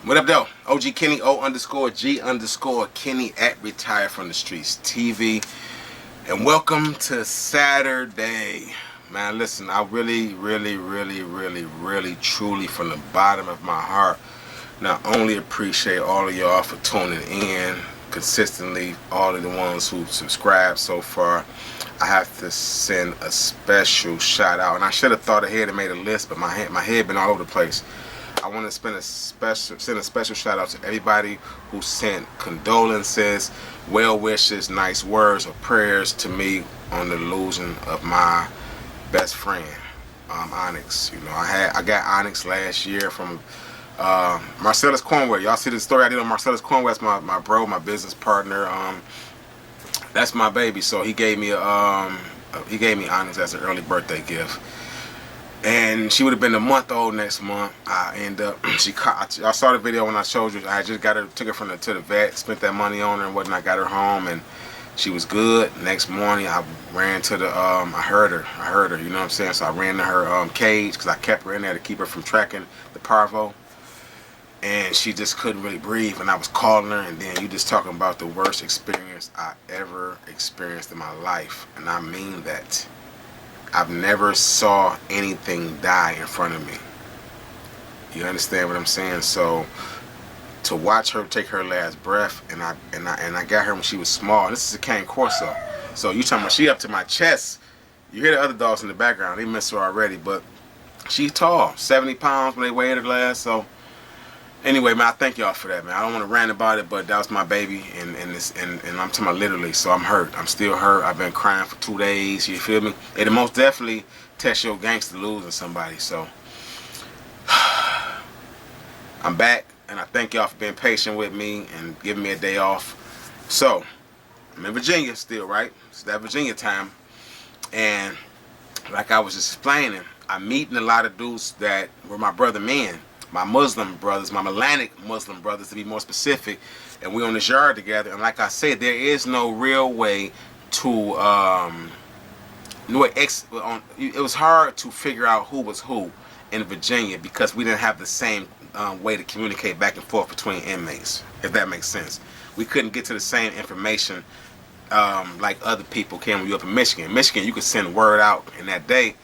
What up, though? OG Kenny, O_G_Kenny at Retire from the Streets TV. And welcome to Saturday. Man, listen, I really, truly, from the bottom of my heart, not only appreciate all of y'all for tuning in consistently, all of the ones who subscribed so far. I have to send a special shout out, and I should have thought ahead and made a list, but my head been all over the place. I want to send a special shout out to everybody who sent condolences, well wishes, nice words, or prayers to me on the losing of my best friend, Onyx. You know, I got Onyx last year from Marcellus Cornwell. Y'all see the story I did on Marcellus Cornwell? That's my bro, my business partner. That's my baby. So he gave me Onyx as an early birthday gift. And she would have been a month old next month. I saw the video when I showed you. I just took her to the vet, spent that money on her and whatnot, got her home, and she was good. Next morning, I ran to the, I heard her, you know what I'm saying? So I ran to her cage, because I kept her in there to keep her from tracking the parvo. And she just couldn't really breathe, and I was calling her, and then you just talking about the worst experience I ever experienced in my life. And I mean that. I've never saw anything die in front of me. You understand what I'm saying? So to watch her take her last breath, and I got her when she was small. This is a cane corso, so you talking about she up to my chest. You hear the other dogs in the background. They miss her already, but she's tall, 70 pounds when they weighed her last. So anyway, man, I thank y'all for that, man. I don't want to rant about it, but that was my baby, and I'm talking about literally. So I'm hurt. I'm still hurt. I've been crying for 2 days. You feel me? It most definitely test your gangster losing somebody. So I'm back, and I thank y'all for being patient with me and giving me a day off. So I'm in Virginia still, right? It's that Virginia time, and like I was just explaining, I'm meeting a lot of dudes that were my brother men. My Muslim brothers, my Melanic Muslim brothers to be more specific, and we're on this yard together. And like I said, there is no real way to it was hard to figure out who was who in Virginia, because we didn't have the same way to communicate back and forth between inmates, if that makes sense. We couldn't get to the same information like other people can when you're up in Michigan. In Michigan, you could send word out in that day,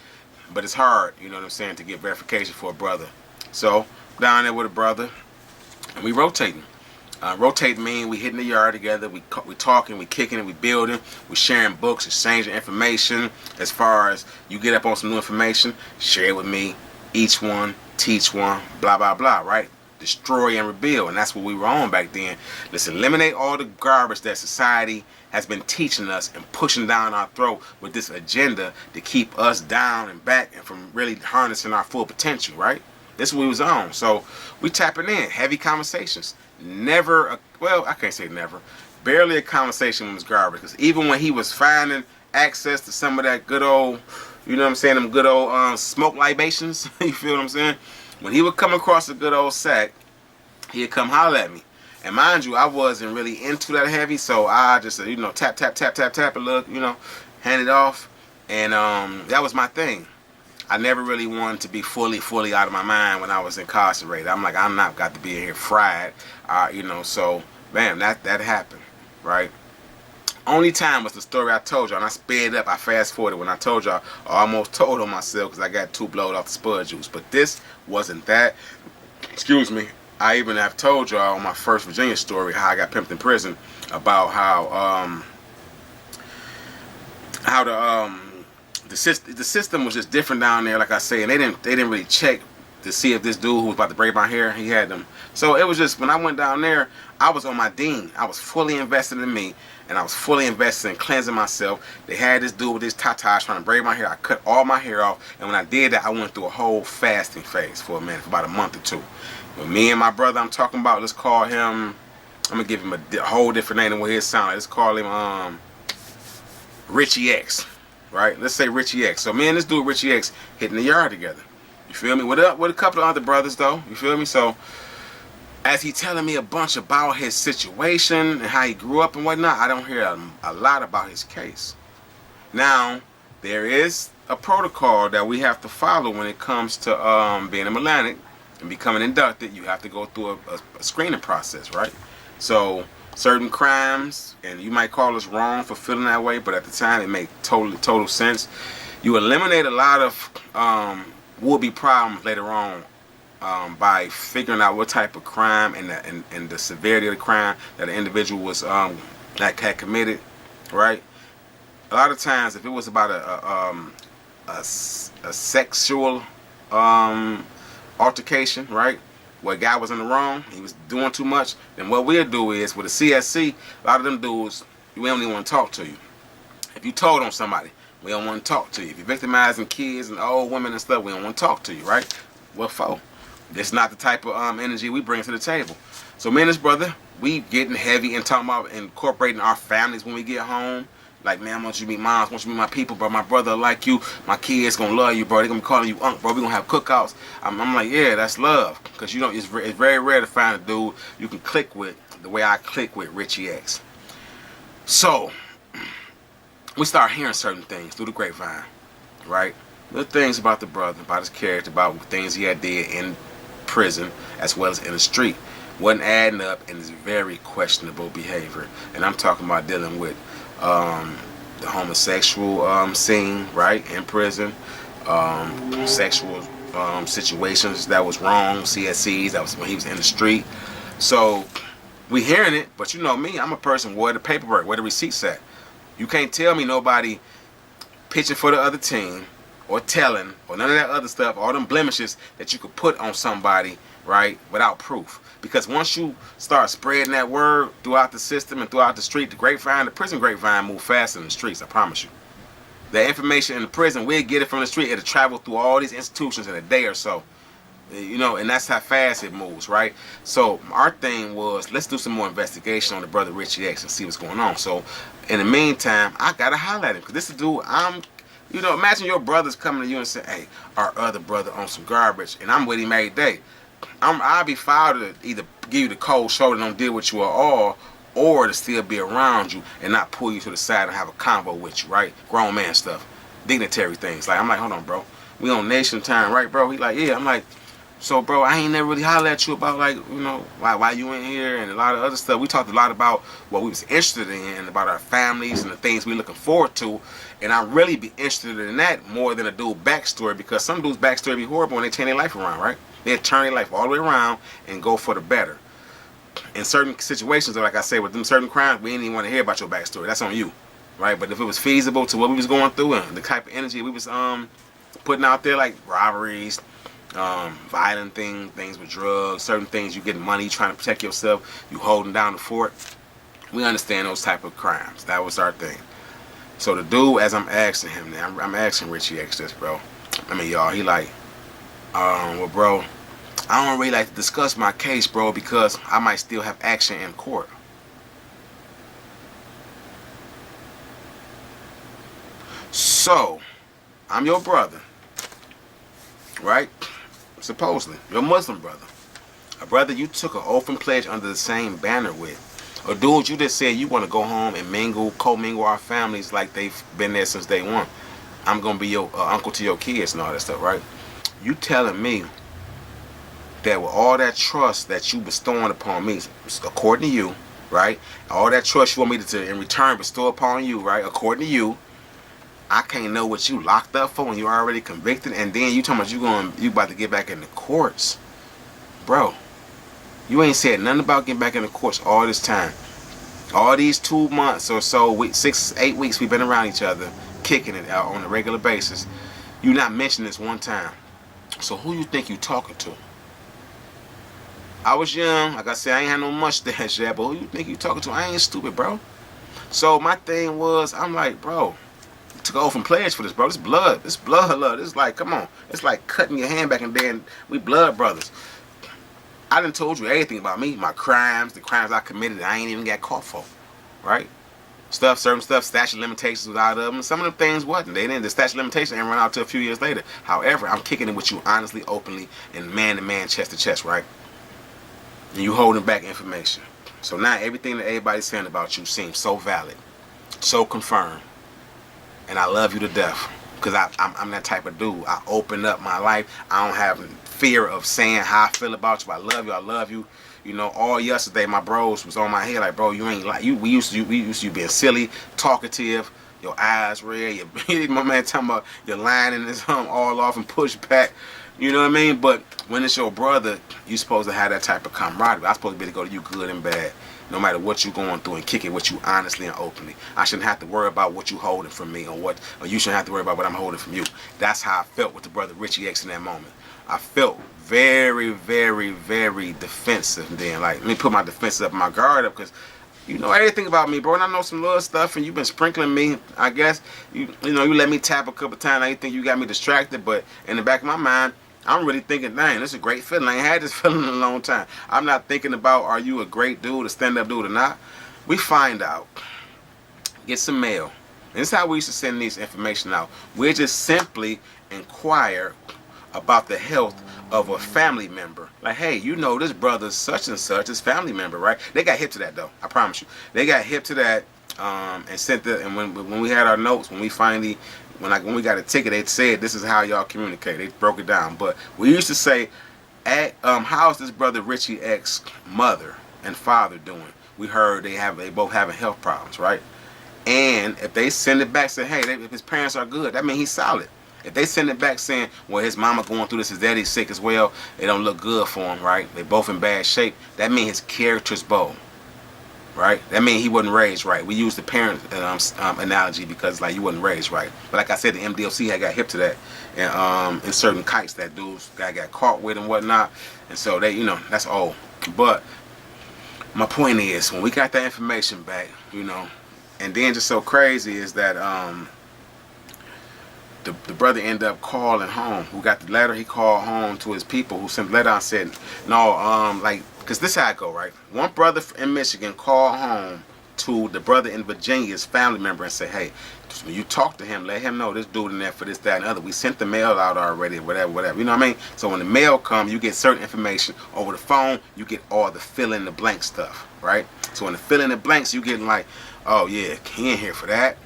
but it's hard, you know what I'm saying, to get verification for a brother. So down there with a brother, and we rotating. Rotating mean we hitting the yard together. We talking, we kicking, we building, we sharing books, exchanging information. As far as you get up on some new information, share it with me. Each one, teach one, blah blah blah. Right? Destroy and rebuild, and that's what we were on back then. Let's eliminate all the garbage that society has been teaching us and pushing down our throat with this agenda to keep us down and back and from really harnessing our full potential. Right? This is what we was on. So we tapping in. Heavy conversations. Never, well, I can't say never. Barely a conversation when it was garbage. Because even when he was finding access to some of that good old, you know what I'm saying, them good old smoke libations, you feel what I'm saying? When he would come across a good old sack, he'd come holler at me. And mind you, I wasn't really into that heavy, so I just, you know, tap, a look, you know, hand it off. And that was my thing. I never really wanted to be fully out of my mind when I was incarcerated. I'm like, I'm not got to be in here fried, you know. So, bam, that happened, right? Only time was the story I told y'all, and I sped up. I fast forwarded when I told y'all. I almost told on myself because I got too blowed off the spud juice. But this wasn't that. Excuse me. I even have told y'all on my first Virginia story how I got pimped in prison, about the system was just different down there, like I say, and they didn't really check to see if this dude who was about to braid my hair, he had them. So it was just, when I went down there, I was on my dean. I was fully invested in me, and I was fully invested in cleansing myself. They had this dude with this tatas trying to braid my hair. I cut all my hair off, and when I did that, I went through a whole fasting phase for a minute, for about a month or two. When me and my brother I'm talking about, let's call him, I'm gonna give him a whole different name than what his sound like. Let's call him Richie X. Right? Let's say Richie X. So me and this dude Richie X hitting the yard together. You feel me? With a couple of other brothers though. You feel me? So as he telling me a bunch about his situation and how he grew up and whatnot, I don't hear a lot about his case. Now, there is a protocol that we have to follow when it comes to being a Melanic, and becoming inducted, you have to go through a screening process, right? So certain crimes, and you might call us wrong for feeling that way, but at the time it made total sense. You eliminate a lot of will-be problems later on by figuring out what type of crime and the severity of the crime that an individual was that had committed, right? A lot of times, if it was about a sexual altercation, right, where a guy was in the wrong, he was doing too much, then what we'll do is, with a CSC, a lot of them dudes, we don't even want to talk to you. If you told on somebody, we don't want to talk to you. If you're victimizing kids and old women and stuff, we don't want to talk to you, right? What for? It's not the type of energy we bring to the table. So me and this brother, we getting heavy and talking about incorporating our families when we get home. Like, man, I want you to meet moms, I want you to meet my people, bro. My brother like you. My kids gonna love you, bro. They gonna be calling you Unc, bro. We gonna have cookouts. I'm like, yeah, that's love. Because you know, it's very rare to find a dude you can click with the way I click with Richie X. So, we start hearing certain things through the grapevine, right? Little things about the brother, about his character, about things he had did in prison as well as in the street. Wasn't adding up, and it's very questionable behavior. And I'm talking about dealing with the homosexual scene, right, in prison, sexual situations that was wrong, CSCs, that was when he was in the street. So we hearing it, but you know me, I'm a person, where the paperwork, where the receipts at. You can't tell me nobody pitching for the other team or telling or none of that other stuff, all them blemishes that you could put on somebody, right, without proof. Because once you start spreading that word throughout the system and throughout the street, the grapevine, the prison grapevine move faster than the streets, I promise you. The information in the prison, we'll get it from the street, it'll travel through all these institutions in a day or so. You know, and that's how fast it moves, right? So our thing was, let's do some more investigation on the brother Richie X and see what's going on. So in the meantime, I gotta holler at him, because this is dude, you know, imagine your brother's coming to you and say, hey, our other brother on some garbage, and I'm with him every day. I'll be foul to either give you the cold shoulder, don't deal with you at all, or to still be around you and not pull you to the side and have a convo with you, right? Grown man stuff, dignitary things. Like, I'm like, hold on, bro, we on nation time, right, bro? He like, yeah. I'm like, so, bro, I ain't never really hollered at you about, like, you know, why you in here and a lot of other stuff. We talked a lot about what we was interested in and about our families and the things we looking forward to. And I really be interested in that more than a dude backstory, because some dudes backstory be horrible and they turn their life around, right? They turn their life all the way around and go for the better. In certain situations, like I say, with them certain crimes, we ain't even want to hear about your backstory. That's on you, right? But if it was feasible to what we was going through and the type of energy we was putting out there, like robberies, violent things with drugs, certain things, you getting money, you trying to protect yourself, you holding down the fort, we understand those type of crimes. That was our thing. So the dude, as I'm asking him now, I'm asking Richie X this, bro. I mean, y'all, he like, well, bro, I don't really like to discuss my case, bro, because I might still have action in court. So, I'm your brother, right? Supposedly, your Muslim brother. A brother you took an oath and pledge under the same banner with. A dude you just said you want to go home and mingle, co-mingle our families like they've been there since day one. I'm going to be your uncle to your kids and all that stuff, right? You telling me that with all that trust that you bestowing upon me, according to you, right? All that trust you want me to in return bestow upon you, right? According to you, I can't know what you locked up for when you already convicted, and then you talking about you about to get back in the courts, bro. You ain't said nothing about getting back in the courts all this time. All these 2 months or so, 6, 8 weeks we've been around each other, kicking it out on a regular basis. You not mentioned this one time. So who you think you talking to? I was young, like I said, I ain't had no mustache yet, but who you think you talking to? I ain't stupid, bro. So my thing was, I'm like, bro, you took oath and pledge for this, bro. This blood love. This is like, come on. It's like cutting your hand back and then we blood brothers. I done told you everything about me, my crimes, the crimes I committed that I ain't even got caught for, right? Certain stuff, statute of limitations was out of them. Some of them things wasn't. They didn't. The statute of limitations ain't run out till a few years later. However, I'm kicking it with you honestly, openly, and man to man, chest to chest, right? And you holding back information. So now everything that everybody's saying about you seems so valid, so confirmed, and I love you to death. because I'm that type of dude. I open up my life. I don't have fear of saying how I feel about you. I love you. I love you. You know, all yesterday my bros was on my head like, bro, you ain't like you. We used to being silly, talkative, your eyes red. My man talking about your line in his all off and push back. You know what I mean? But when it's your brother, you supposed to have that type of camaraderie. I'm supposed to be able to go to you good and bad, no matter what you going through, and kick it with you honestly and openly. I shouldn't have to worry about what you holding from me, or you shouldn't have to worry about what I'm holding from you. That's how I felt with the brother Richie X in that moment. I felt very, very, very defensive then. Like, let me put my defense up, my guard up, because you know everything about me, bro, and I know some little stuff, and you've been sprinkling me. I guess you know you let me tap a couple times. I think you got me distracted, but in the back of my mind, I'm really thinking, dang, this is a great feeling. I ain't had this feeling in a long time. I'm not thinking about, are you a great dude, a stand-up dude or not? We find out. Get some mail. And this is how we used to send these information out. We just simply inquire about the health of a family member. Like, hey, you know this brother's such and such, his family member, right? They got hip to that, though. I promise you. They got hip to that and sent the, and when we had our notes, when we finally, when we got a ticket, they said this is how y'all communicate. They broke it down. But we used to say, how's this brother Richie X mother and father doing? We heard they both having health problems, right? And if they send it back, say, hey, if his parents are good, that means he's solid. If they send it back saying, well, his mama going through this, his daddy's sick as well, it don't look good for him, right? They both in bad shape. That means his character's bold. Right? That means he wasn't raised right. We use the parent analogy because like you wasn't raised right. But like I said, the MDLC had got hip to that, and in certain kites that dudes got caught with and whatnot, and so they, you know, that's old. But my point is, when we got that information back, you know, and then just so crazy is that the brother ended up calling home. Who got the letter? He called home to his people who sent the letter and said, no, like. Because this is how I go, right? One brother in Michigan called home to the brother in Virginia's family member and say, hey, when you talk to him, let him know this dude in there for this, that, and other. We sent the mail out already, whatever. You know what I mean? So when the mail comes, you get certain information. Over the phone, you get all the fill-in-the-blank stuff, right? So when the fill-in-the-blanks, you getting like, oh, yeah, he ain't here for that.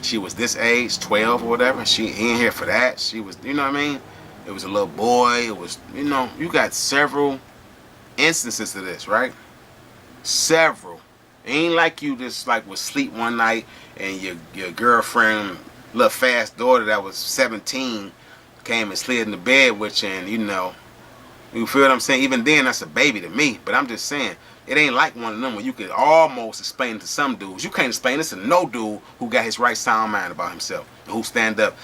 She was this age, 12 or whatever. She ain't here for that. She was, you know what I mean? It was a little boy. It was, you know, you got several instances of this, right? Several. It ain't like you just like was sleep one night and your girlfriend, little fast daughter that was 17 came and slid in the bed with you, and you know, you feel what I'm saying? Even then, that's a baby to me. But I'm just saying, it ain't like one of them where you could almost explain it to some dudes. You can't explain this to no dude who got his right sound mind about himself, who stand up,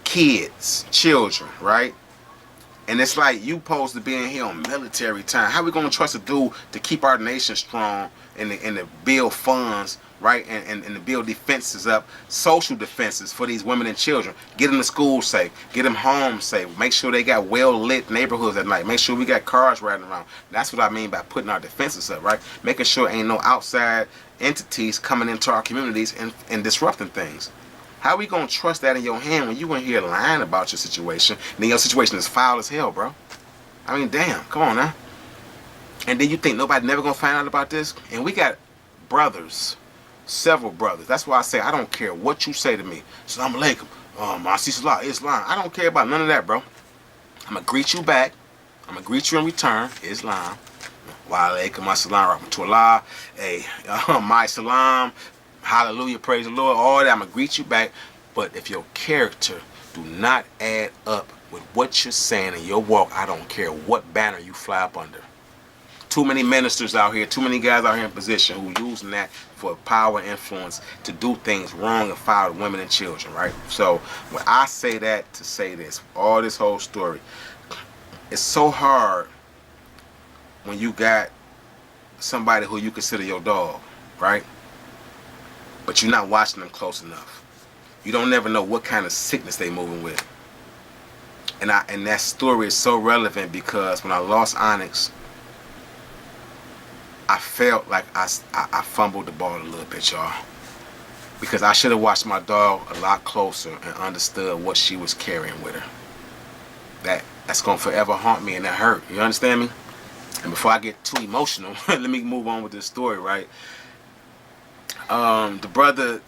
kids, children, right? And it's like you supposed to be in here on military time. How we gonna trust a dude to keep our nation strong and to build funds, right? And to build defenses up, social defenses for these women and children. Get them to school safe. Get them home safe. Make sure they got well-lit neighborhoods at night. Make sure we got cars riding around. That's what I mean by putting our defenses up, right? Making sure ain't no outside entities coming into our communities and disrupting things. How we gonna trust that in your hand when you in here lying about your situation? And then your situation is foul as hell, bro. I mean, damn, come on now. And then you think nobody never gonna find out about this? And we got brothers, several brothers. That's why I say I don't care what you say to me. Assalamu alaikum, Masi Salah, Islam. I don't care about none of that, bro. I'm gonna greet you back. I'm gonna greet you in return, Islam. Wa alaikum assalam rahmatullah. Hey, my salam. Hallelujah, praise the Lord, all that. I'm going to greet you back. But if your character do not add up with what you're saying in your walk, I don't care what banner you fly up under. Too many ministers out here, too many guys out here in position who using that for power and influence to do things wrong and foul to women and children, right? So when I say that to say this, all this whole story, it's so hard when you got somebody who you consider your dog, right? But you're not watching them close enough. You don't never know what kind of sickness they moving with. And that story is so relevant because when I lost Onyx, I felt like I fumbled the ball a little bit, y'all. Because I should have watched my dog a lot closer and understood what she was carrying with her. That's going to forever haunt me, and that hurt. You understand me? And before I get too emotional, let me move on with this story, right? The brother,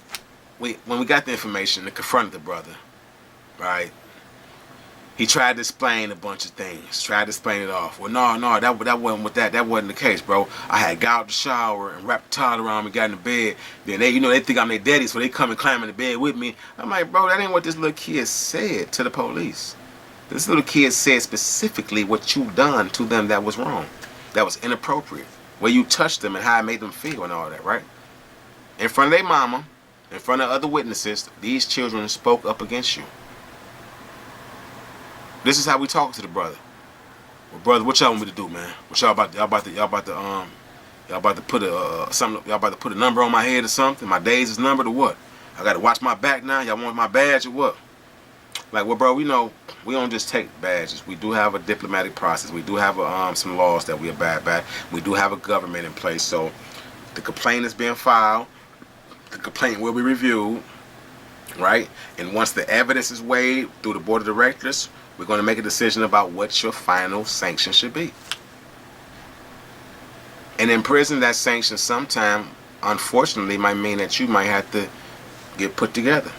when we got the information to confront the brother, right? He tried to explain a bunch of things. Tried to explain it off. Well, no, that wasn't with that. That wasn't the case, bro. I had got out the shower and wrapped the towel around me, got in the bed. Then they think I'm their daddy, so they come and climb in the bed with me. I'm like, bro, that ain't what this little kid said to the police. This little kid said specifically what you done to them that was wrong, that was inappropriate, where you touched them and how it made them feel and all that, right? In front of their mama, in front of other witnesses, these children spoke up against you. This is how we talk to the brother. Well, brother, what y'all want me to do, man? What y'all about to put a something? Y'all about to put a number on my head or something? My days is numbered or what? I got to watch my back now. Y'all want my badge or what? Like, well, bro, we know we don't just take badges. We do have a diplomatic process. We do have some laws that we abide by. We do have a government in place. So the complaint is being filed. The complaint will be reviewed, right? And once the evidence is weighed through the board of directors, we're going to make a decision about what your final sanction should be. And in prison, that sanction sometime, unfortunately, might mean that you might have to get put together.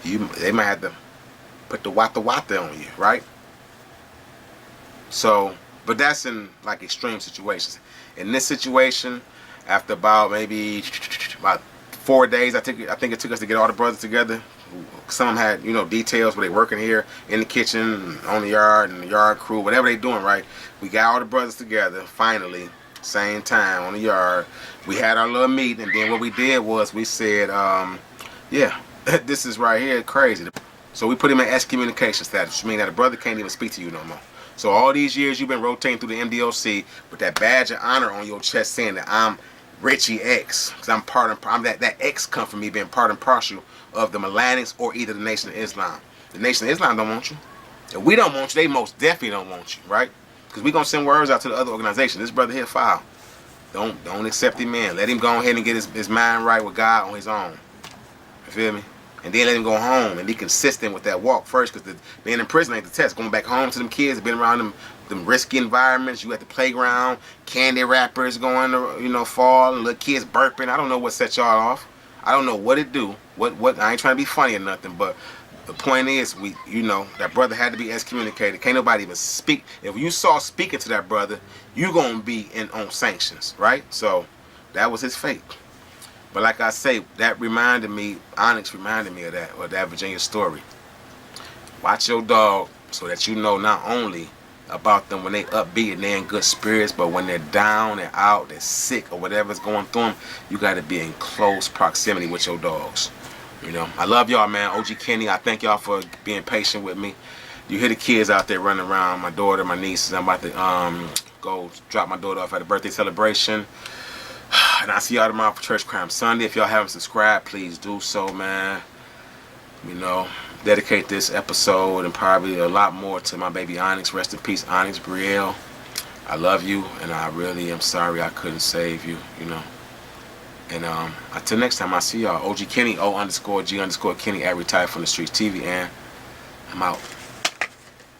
They might have to put the wata on you, right? So, but that's in like extreme situations. In this situation, after about maybe about 4 days, I think it took us to get all the brothers together. Some of them had, details where they working here in the kitchen, on the yard, and the yard crew, whatever they doing, right? We got all the brothers together, finally, same time on the yard. We had our little meeting, and then what we did was we said, yeah, this is right here crazy. So we put him in excommunication status, which means that a brother can't even speak to you no more. So all these years you've been rotating through the MDOC with that badge of honor on your chest saying that I'm Richie X, because I'm that X come from me being part and parcel of the Melanics or either the Nation of Islam. The Nation of Islam don't want you. If we don't want you, they most definitely don't want you, right? Because we're going to send words out to the other organization. This brother here file. Don't accept him in. Let him go ahead and get his mind right with God on his own. You feel me? And then let him go home and be consistent with that walk first, because being in prison ain't the test. Going back home to them kids, been around them risky environments. You at the playground, candy wrappers going to, fall, and little kids burping. I don't know what set y'all off. I don't know what it do. What I ain't trying to be funny or nothing, but the point is, that brother had to be excommunicated. Can't nobody even speak. If you saw speaking to that brother, you gonna be on sanctions, right? So that was his fate. But like I say, that reminded me, Onyx reminded me of that Virginia story. Watch your dog so that you know not only about them when they upbeat and they're in good spirits, but when they're down and out, they're sick or whatever's going through them, you got to be in close proximity with your dogs. I love y'all, man. OG Kenny, I thank y'all for being patient with me. You hear the kids out there running around, my daughter, my nieces. I'm about to go drop my daughter off at a birthday celebration. And I'll see y'all tomorrow for Church Crime Sunday. If y'all haven't subscribed, please do so, man. Dedicate this episode and probably a lot more to my baby Onyx. Rest in peace, Onyx Brielle. I love you, and I really am sorry I couldn't save you, And until next time, I'll see y'all. OG Kenny, O_G_Kenny, at Retired from the Streets TV, and I'm out.